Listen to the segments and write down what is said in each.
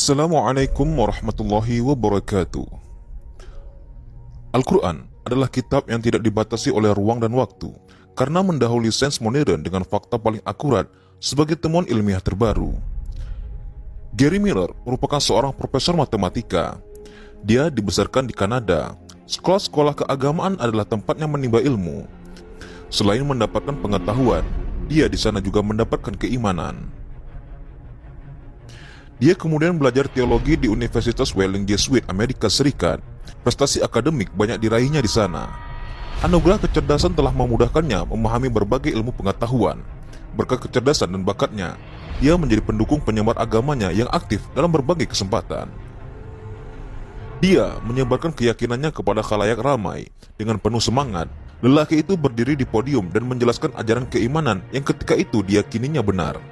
Assalamualaikum warahmatullahi wabarakatuh. Al-Quran adalah kitab yang tidak dibatasi oleh ruang dan waktu karena mendahului sains modern dengan fakta paling akurat sebagai temuan ilmiah terbaru. Gary Miller merupakan seorang profesor matematika. Dia dibesarkan di Kanada. Sekolah-sekolah keagamaan adalah tempatnya menimba ilmu. Selain mendapatkan pengetahuan, dia di sana juga mendapatkan keimanan. Dia kemudian belajar teologi di Universitas Welling Jesuit Amerika Serikat. Prestasi akademik banyak diraihnya di sana. Anugerah kecerdasan telah memudahkannya memahami berbagai ilmu pengetahuan. Berkat kecerdasan dan bakatnya, dia menjadi pendukung penyebar agamanya yang aktif dalam berbagai kesempatan. Dia menyebarkan keyakinannya kepada khalayak ramai. Dengan penuh semangat, lelaki itu berdiri di podium dan menjelaskan ajaran keimanan yang ketika itu diyakininya benar.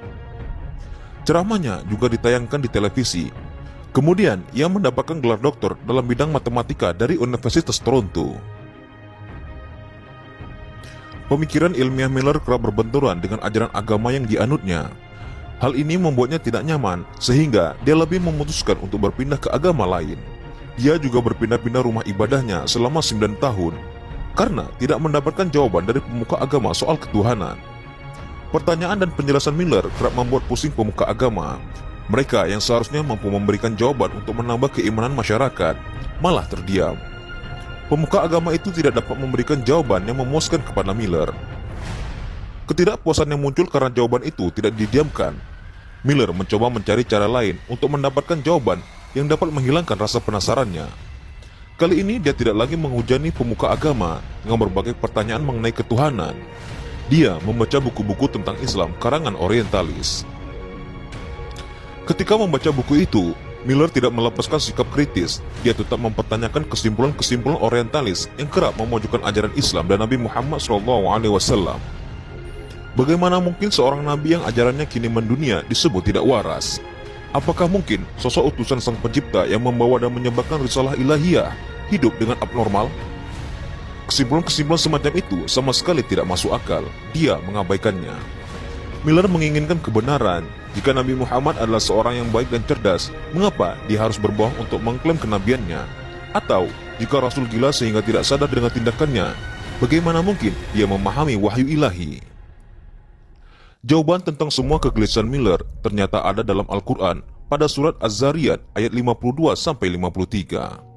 Ceramahnya juga ditayangkan di televisi. Kemudian, ia mendapatkan gelar doktor dalam bidang matematika dari Universitas Toronto. Pemikiran ilmiah Miller kerap berbenturan dengan ajaran agama yang dianutnya. Hal ini membuatnya tidak nyaman, sehingga dia lebih memutuskan untuk berpindah ke agama lain. Dia juga berpindah-pindah rumah ibadahnya selama 9 tahun, karena tidak mendapatkan jawaban dari pemuka agama soal ketuhanan. Pertanyaan dan penjelasan Miller kerap membuat pusing pemuka agama. Mereka yang seharusnya mampu memberikan jawaban untuk menambah keimanan masyarakat, malah terdiam. Pemuka agama itu tidak dapat memberikan jawaban yang memuaskan kepada Miller. Ketidakpuasan yang muncul karena jawaban itu tidak didiamkan. Miller mencoba mencari cara lain untuk mendapatkan jawaban yang dapat menghilangkan rasa penasarannya. Kali ini dia tidak lagi menghujani pemuka agama dengan berbagai pertanyaan mengenai ketuhanan. Dia membaca buku-buku tentang Islam karangan orientalis. Ketika membaca buku itu, Miller tidak melepaskan sikap kritis. Dia tetap mempertanyakan kesimpulan-kesimpulan orientalis yang kerap memojokkan ajaran Islam dan Nabi Muhammad SAW. Bagaimana mungkin seorang nabi yang ajarannya kini mendunia disebut tidak waras? Apakah mungkin sosok utusan sang pencipta yang membawa dan menyebarkan risalah ilahiyah hidup dengan abnormal? Kesimpulan-kesimpulan semacam itu sama sekali tidak masuk akal. Dia mengabaikannya. Miller menginginkan kebenaran. Jika Nabi Muhammad adalah seorang yang baik dan cerdas, mengapa dia harus berbohong untuk mengklaim kenabiannya? Atau jika Rasul gila sehingga tidak sadar dengan tindakannya, bagaimana mungkin dia memahami wahyu ilahi? Jawaban tentang semua kegelisahan Miller ternyata ada dalam Al-Quran pada surat Az-Zariyat ayat 52-53.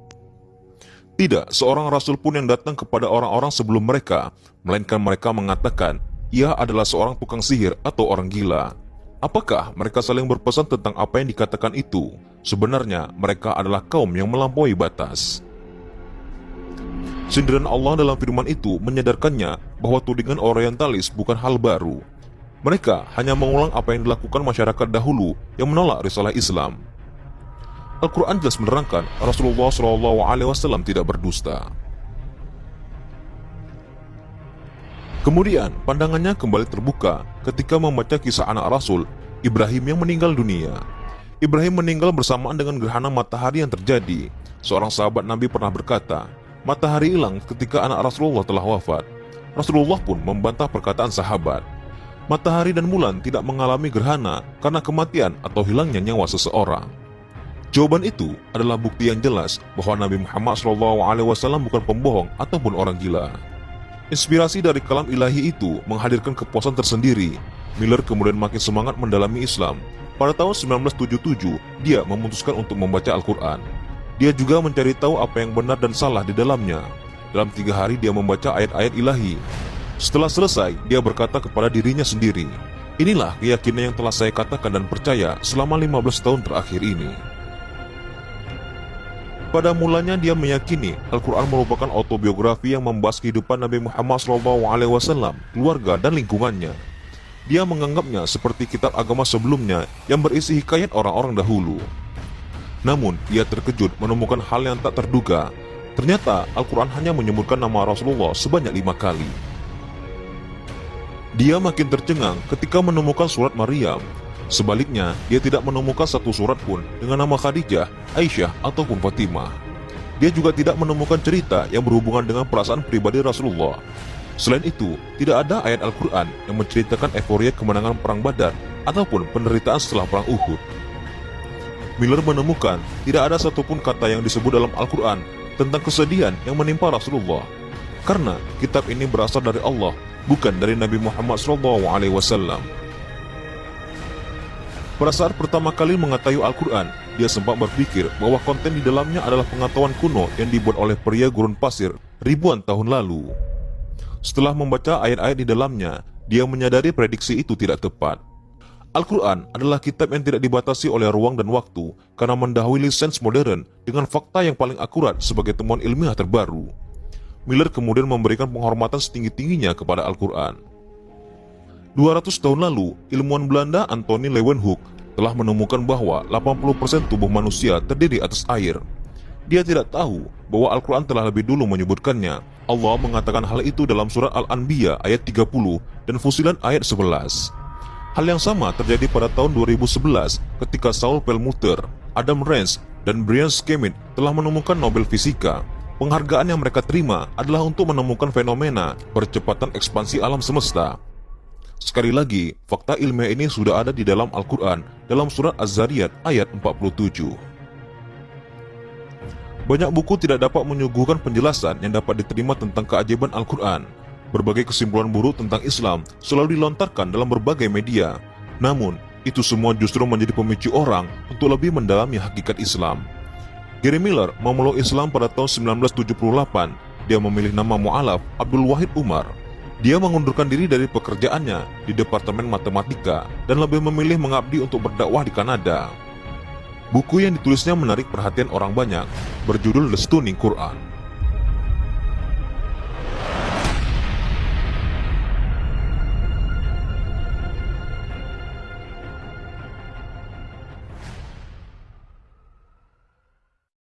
Tidak seorang rasul pun yang datang kepada orang-orang sebelum mereka, melainkan mereka mengatakan, ia adalah seorang tukang sihir atau orang gila. Apakah mereka saling berpesan tentang apa yang dikatakan itu? Sebenarnya mereka adalah kaum yang melampaui batas. Sindiran Allah dalam firman itu menyadarkannya bahwa tudingan orientalis bukan hal baru. Mereka hanya mengulang apa yang dilakukan masyarakat dahulu yang menolak risalah Islam. Al-Quran jelas menerangkan Rasulullah SAW tidak berdusta. Kemudian pandangannya kembali terbuka ketika membaca kisah anak Rasul, Ibrahim yang meninggal dunia. Ibrahim meninggal bersamaan dengan gerhana matahari yang terjadi. Seorang sahabat Nabi pernah berkata, matahari hilang ketika anak Rasulullah telah wafat. Rasulullah pun membantah perkataan sahabat. Matahari dan bulan tidak mengalami gerhana karena kematian atau hilangnya nyawa seseorang. Jawaban itu adalah bukti yang jelas bahwa Nabi Muhammad SAW bukan pembohong ataupun orang gila. Inspirasi dari kalam ilahi itu menghadirkan kepuasan tersendiri. Miller kemudian makin semangat mendalami Islam. Pada tahun 1977, dia memutuskan untuk membaca Al-Quran. Dia juga mencari tahu apa yang benar dan salah di dalamnya. Dalam 3 hari dia membaca ayat-ayat ilahi. Setelah selesai, dia berkata kepada dirinya sendiri, inilah keyakinan yang telah saya katakan dan percaya selama 15 tahun terakhir ini. Pada mulanya dia meyakini Al-Quran merupakan autobiografi yang membahas kehidupan Nabi Muhammad SAW, keluarga dan lingkungannya. Dia menganggapnya seperti kitab agama sebelumnya yang berisi hikayat orang-orang dahulu. Namun ia terkejut menemukan hal yang tak terduga. Ternyata Al-Quran hanya menyebutkan nama Rasulullah sebanyak 5 kali. Dia makin tercengang ketika menemukan surat Maryam. Sebaliknya, dia tidak menemukan satu surat pun dengan nama Khadijah, Aisyah, ataupun Fatimah. Dia juga tidak menemukan cerita yang berhubungan dengan perasaan pribadi Rasulullah. Selain itu, tidak ada ayat Al-Quran yang menceritakan euforia kemenangan perang Badar ataupun penderitaan setelah perang Uhud. Miller menemukan tidak ada satupun kata yang disebut dalam Al-Quran tentang kesedihan yang menimpa Rasulullah, karena kitab ini berasal dari Allah, bukan dari Nabi Muhammad SAW. Pada saat pertama kali mengetahui Al-Quran, dia sempat berpikir bahwa konten di dalamnya adalah pengetahuan kuno yang dibuat oleh pria gurun pasir ribuan tahun lalu. Setelah membaca ayat-ayat di dalamnya, dia menyadari prediksi itu tidak tepat. Al-Quran adalah kitab yang tidak dibatasi oleh ruang dan waktu karena mendahului sains modern dengan fakta yang paling akurat sebagai temuan ilmiah terbaru. Miller kemudian memberikan penghormatan setinggi-tingginya kepada Al-Quran. 200 tahun lalu, ilmuwan Belanda Anthony Leeuwenhoek telah menemukan bahwa 80% tubuh manusia terdiri atas air. Dia tidak tahu bahwa Al-Quran telah lebih dulu menyebutkannya. Allah mengatakan hal itu dalam surat Al-Anbiya ayat 30 dan Fusilat ayat 11. Hal yang sama terjadi pada tahun 2011 ketika Saul Perlmutter, Adam Range, dan Brian Schmidt telah menemukan Nobel Fisika. Penghargaan yang mereka terima adalah untuk menemukan fenomena percepatan ekspansi alam semesta. Sekali lagi, fakta ilmiah ini sudah ada di dalam Al-Quran dalam surat Az-Zariyat ayat 47. Banyak buku tidak dapat menyuguhkan penjelasan yang dapat diterima tentang keajaiban Al-Quran. Berbagai kesimpulan buruk tentang Islam selalu dilontarkan dalam berbagai media. Namun, itu semua justru menjadi pemicu orang untuk lebih mendalami hakikat Islam. Gary Miller memeluk Islam pada tahun 1978. Dia memilih nama mu'alaf Abdul Wahid Umar. Dia mengundurkan diri dari pekerjaannya di Departemen Matematika dan lebih memilih mengabdi untuk berdakwah di Kanada. Buku yang ditulisnya menarik perhatian orang banyak, berjudul The Stunning Quran.